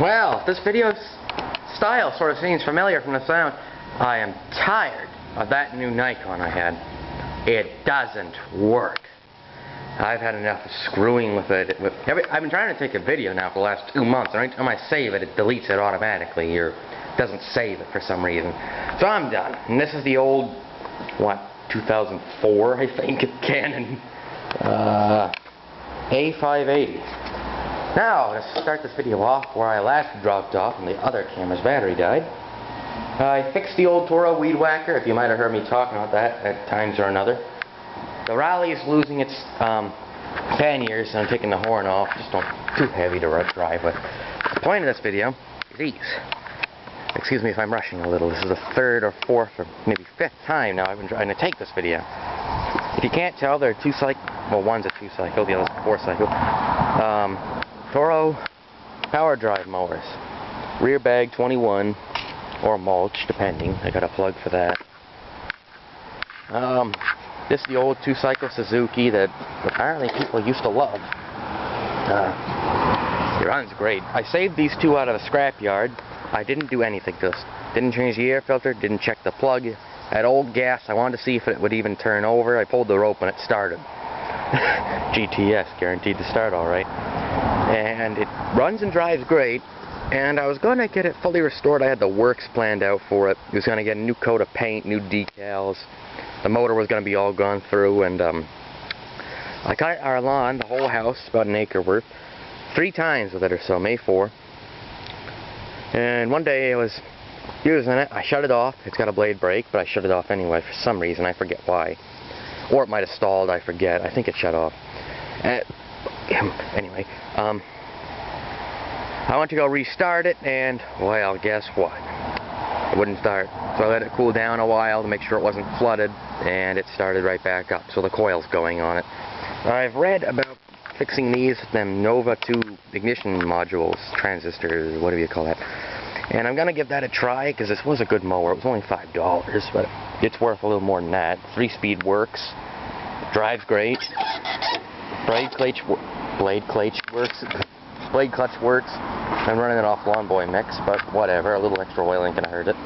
Well, this video's style sort of seems familiar from the sound. I am tired of that new Nikon I had. It doesn't work. I've had enough of screwing with it. I've been trying to take a video now for the last 2 months, and every time I save it, it deletes it automatically, or doesn't save it for some reason. So I'm done. And this is the old, 2004, I think, Canon A580. Now, to start this video off where I last dropped off and the other camera's battery died, I fixed the old Toro weed whacker, if you might have heard me talking about that at times or another. The Rally is losing its panniers, and I'm taking the horn off, just too heavy to drive with. The point of this video is ease. Excuse me if I'm rushing a little. This is the third or fourth or maybe fifth time now I've been trying to take this video. If you can't tell, there are two cycle, well, one's a 2-cycle, the other's a 4-cycle. Toro power drive mowers. Rear bag 21 or mulch, depending. I got a plug for that. This is the old 2-cycle Suzuki that apparently people used to love. It runs great. I saved these two out of the scrapyard. I didn't do anything to this. Didn't change the air filter, didn't check the plug. Had old gas. I wanted to see if it would even turn over. I pulled the rope and it started. GTS, guaranteed to start alright. And it runs and drives great. And I was going to get it fully restored. I had the works planned out for it. I was going to get a new coat of paint, new decals. The motor was going to be all gone through. And I cut our lawn, the whole house, about an acre worth, 3 times with it or so, May 4. And one day I was using it. I shut it off. It's got a blade brake, but I shut it off anyway for some reason. I forget why. Or it might have stalled. I forget. I think it shut off. Anyway, I went to go restart it, and, well, guess what? It wouldn't start. So I let it cool down a while to make sure it wasn't flooded, and it started right back up. So the coil's going on it. I've read about fixing these, them Nova 2 ignition modules, transistors, whatever you call that. And I'm going to give that a try, because this was a good mower. It was only $5, but it's worth a little more than that. 3-speed works. Drives great. Blade clutch works. I'm running it off Lawn Boy mix, but whatever. A little extra oil ain't going to hurt it.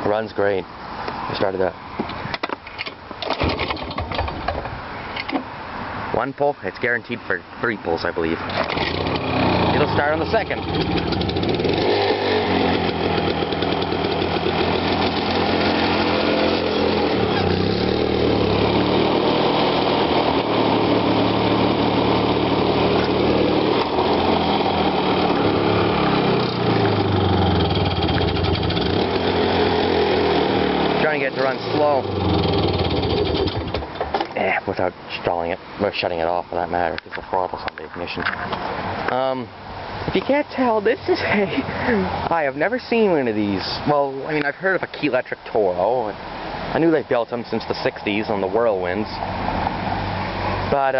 Runs great. I started up. 1 pull. It's guaranteed for 3 pulls, I believe. It'll start on the 2nd. Trying to get it to run slow. Without stalling it, or shutting it off for that matter, because the throttle's on the ignition. If you can't tell, this is I have never seen one of these. Well, I mean, I've heard of a key electric Toro. I knew they built them since the 60s on the Whirlwinds. But,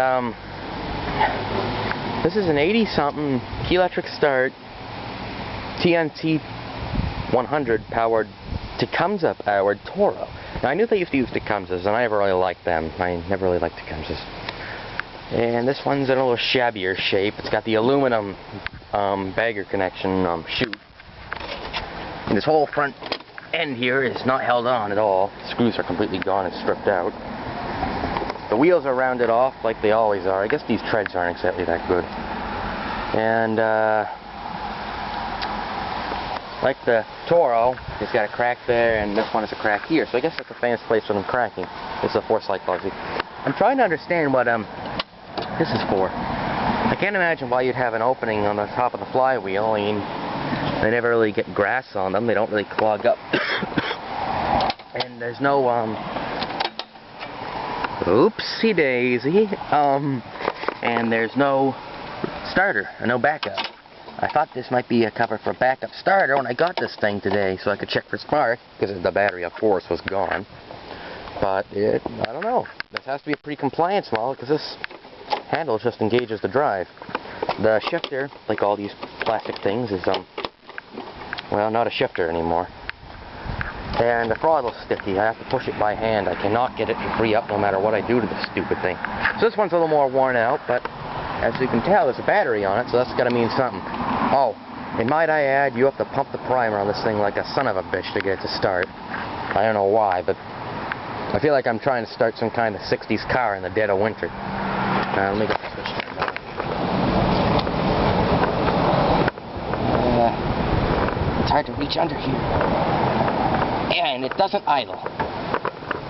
this is an 80-something key electric start, TNT 100 powered, Tecumseh powered Toro. Now, I knew they used to use Tecumsehs, and I never really liked them. I never really liked Tecumsehs. And this one's in a little shabbier shape. It's got the aluminum bagger connection chute. And this whole front end here is not held on at all. The screws are completely gone and stripped out. The wheels are rounded off like they always are. I guess these treads aren't exactly that good. And, like the Toro, it's got a crack there, and this one is a crack here. So I guess that's a famous place for them cracking. It's a 4-cycle. I'm trying to understand what this is for. I can't imagine why you'd have an opening on the top of the flywheel. I mean, they never really get grass on them. They don't really clog up. And there's no oopsie daisy. And there's no starter, or no backup. I thought this might be a cover for a backup starter when I got this thing today, so I could check for spark, because the battery, of course, was gone. But I don't know. This has to be a pre-compliance model, because this handle just engages the drive. The shifter, like all these plastic things, is, well, not a shifter anymore. And the throttle's sticky. I have to push it by hand. I cannot get it to free up no matter what I do to this stupid thing. So this one's a little more worn out, but as you can tell, there's a battery on it, so that's got to mean something. Oh, And might I add, you have to pump the primer on this thing like a son of a bitch to get it to start. I don't know why, but I feel like I'm trying to start some kind of 60s car in the dead of winter. Let me get the switch turned on. It's hard to reach under here. And it doesn't idle.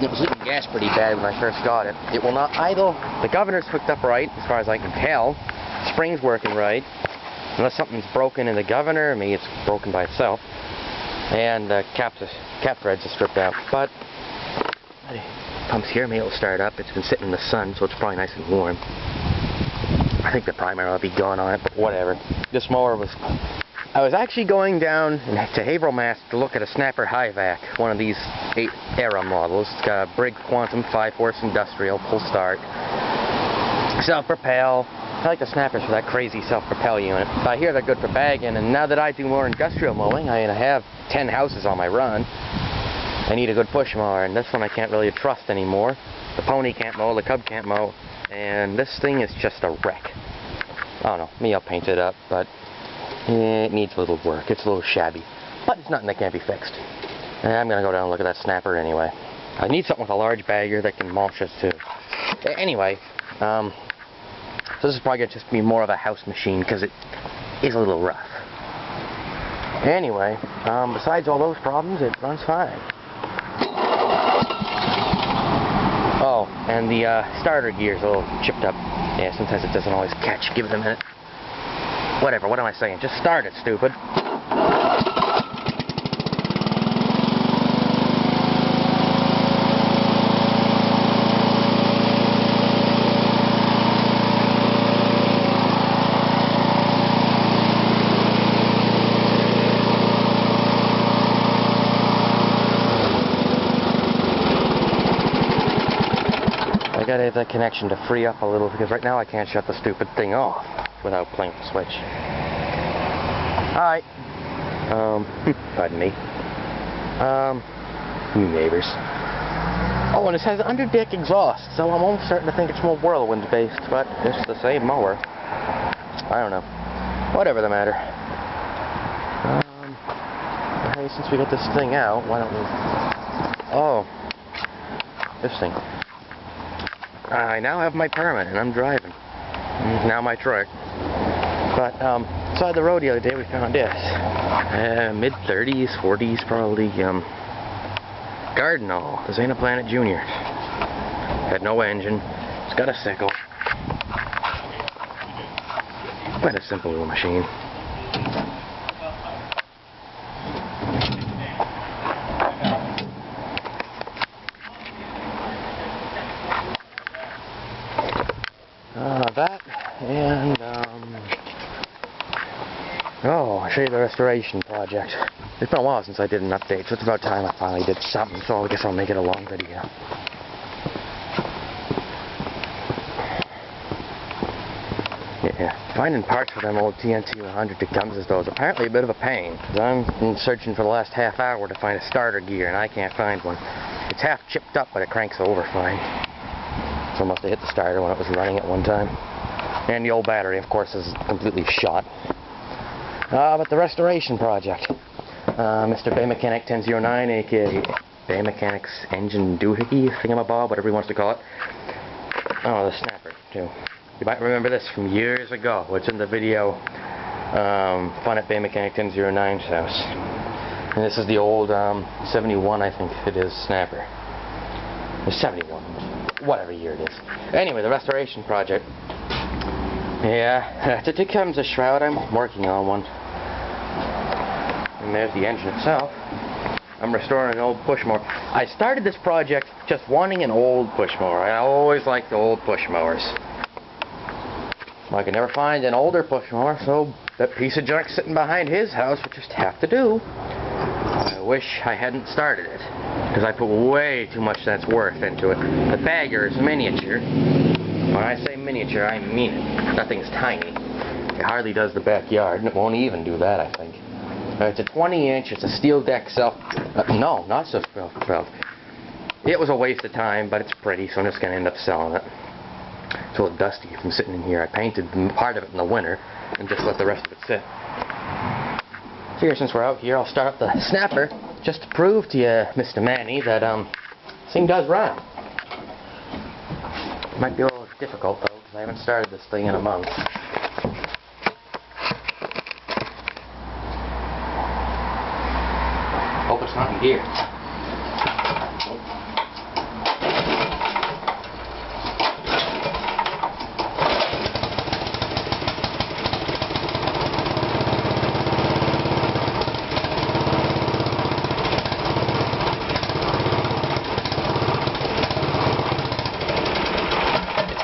It was leaking gas pretty bad when I first got it. It will not idle. The governor's hooked up right, as far as I can tell. Spring's working right. Unless something's broken in the governor, maybe it's broken by itself. And the cap threads are stripped out. But pump's here, maybe it'll start up. It's been sitting in the sun, so it's probably nice and warm. I think the primer will be gone on it, but whatever. This mower was... I was actually going down to Haverhill, Mass. to look at a Snapper High-Vac, one of these 8-era models. It's got a Brigg Quantum 5-horse industrial, full start. Self-propel. I like the Snappers for that crazy self-propel unit. But I hear they're good for bagging, and now that I do more industrial mowing, I have 10 houses on my run. I need a good push mower, and this one I can't really trust anymore. The Pony can't mow, the Cub can't mow, and this thing is just a wreck. I don't know, maybe I'll paint it up, but it needs a little work. It's a little shabby, but it's nothing that can't be fixed. And I'm gonna go down and look at that Snapper anyway. I need something with a large bagger that can mulch it too. Anyway, so this is probably gonna just be more of a house machine because it is a little rough. Anyway, besides all those problems, it runs fine. Oh, and the starter gear's a little chipped up. Yeah, sometimes it doesn't always catch. Give it a minute. Whatever, what am I saying? Just start it, stupid. I gotta have that connection to free up a little, because right now I can't shut the stupid thing off without playing the switch. Alright. Pardon me. New neighbors. Oh, and it has under-deck exhaust, so I'm almost starting to think it's more whirlwind-based, but it's the same mower. I don't know. Whatever the matter. Hey, since we got this thing out, why don't we... Oh. This thing. I now have my permit, and I'm driving. Now my truck. But, beside the road the other day, we found this. Mid-30s, 40s, probably, Rnadom. This ain't a Planet Junior. Had no engine. It's got a sickle. Quite a simple little machine. That, and, oh, I'll show you the restoration project. It's been a while since I did an update, so it's about time I finally did something, so I guess I'll make it a long video. Yeah, finding parts for them old TNT 100 Tecumsehs, though, is apparently a bit of a pain, because I've been searching for the last half hour to find a starter gear, and I can't find one. It's half chipped up, but it cranks over fine. So I must have hit the starter when it was running at one time. And the old battery, of course, is completely shot. But the restoration project. Mr. Bay Mechanic 1009, aka Bay Mechanic's engine doohickey thingamabob, whatever he wants to call it. Oh, the Snapper, too. You might remember this from years ago. It's in the video Fun at Bay Mechanic 1009's house. And this is the old 71, I think it is, Snapper. It's 71. Whatever year it is. Anyway, the restoration project. Yeah, it becomes a shroud. I'm working on one. And there's the engine itself. I'm restoring an old push mower. I started this project just wanting an old push mower. I always liked the old push mowers. Well, I could never find an older push mower, so that piece of junk sitting behind his house would just have to do. I wish I hadn't started it, because I put way too much that's worth into it. The bagger is miniature. When I say miniature, I mean it. That thing's tiny. It hardly does the backyard, and it won't even do that, I think. It's a 20-inch, it's a steel deck self... no, not so self-propelled. It was a waste of time, but it's pretty, so I'm just going to end up selling it. It's a little dusty from sitting in here. I painted part of it in the winter, and just let the rest of it sit. Figure since we're out here, I'll start up the snapper just to prove to you, Mr. Manny, that this thing does run. Might be a little difficult though, because I haven't started this thing in a month. Hope it's not in gear.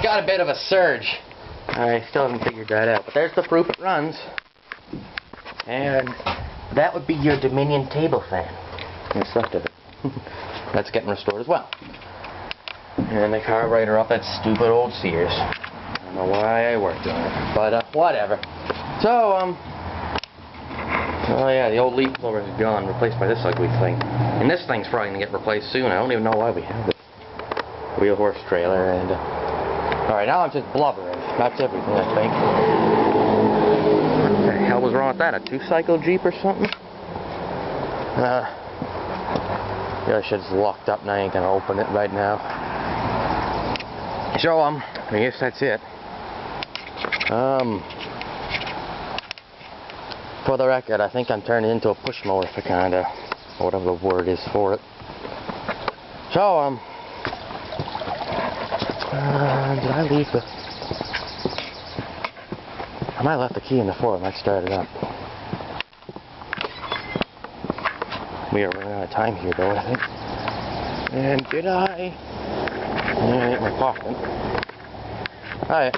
Got a bit of a surge. I still haven't figured that out, but there's the proof it runs. And that would be your Dominion table fan. What's left of it. That's getting restored as well. And the carburetor up that stupid old Sears. I don't know why I worked on it, but whatever. So, oh yeah, the old leaf blower is gone, replaced by this ugly thing. And this thing's probably gonna get replaced soon. I don't even know why we have it. Wheel horse trailer and. Alright, now I'm just blubbering. That's everything, I think. What the hell was wrong with that? A 2-cycle Jeep or something? Yeah, I should have locked up and I ain't gonna open it right now. So, I guess that's it. For the record, I think I'm turning into a push mower for kinda, whatever the word is for it. So, did I leave the... I might have left the key in the floor. I might start it up. We are running out of time here, though, I think. And did I... Yeah, my pocket. Alright.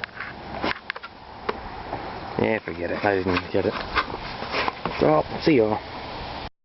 Yeah, forget it. I didn't get it. So, see y'all.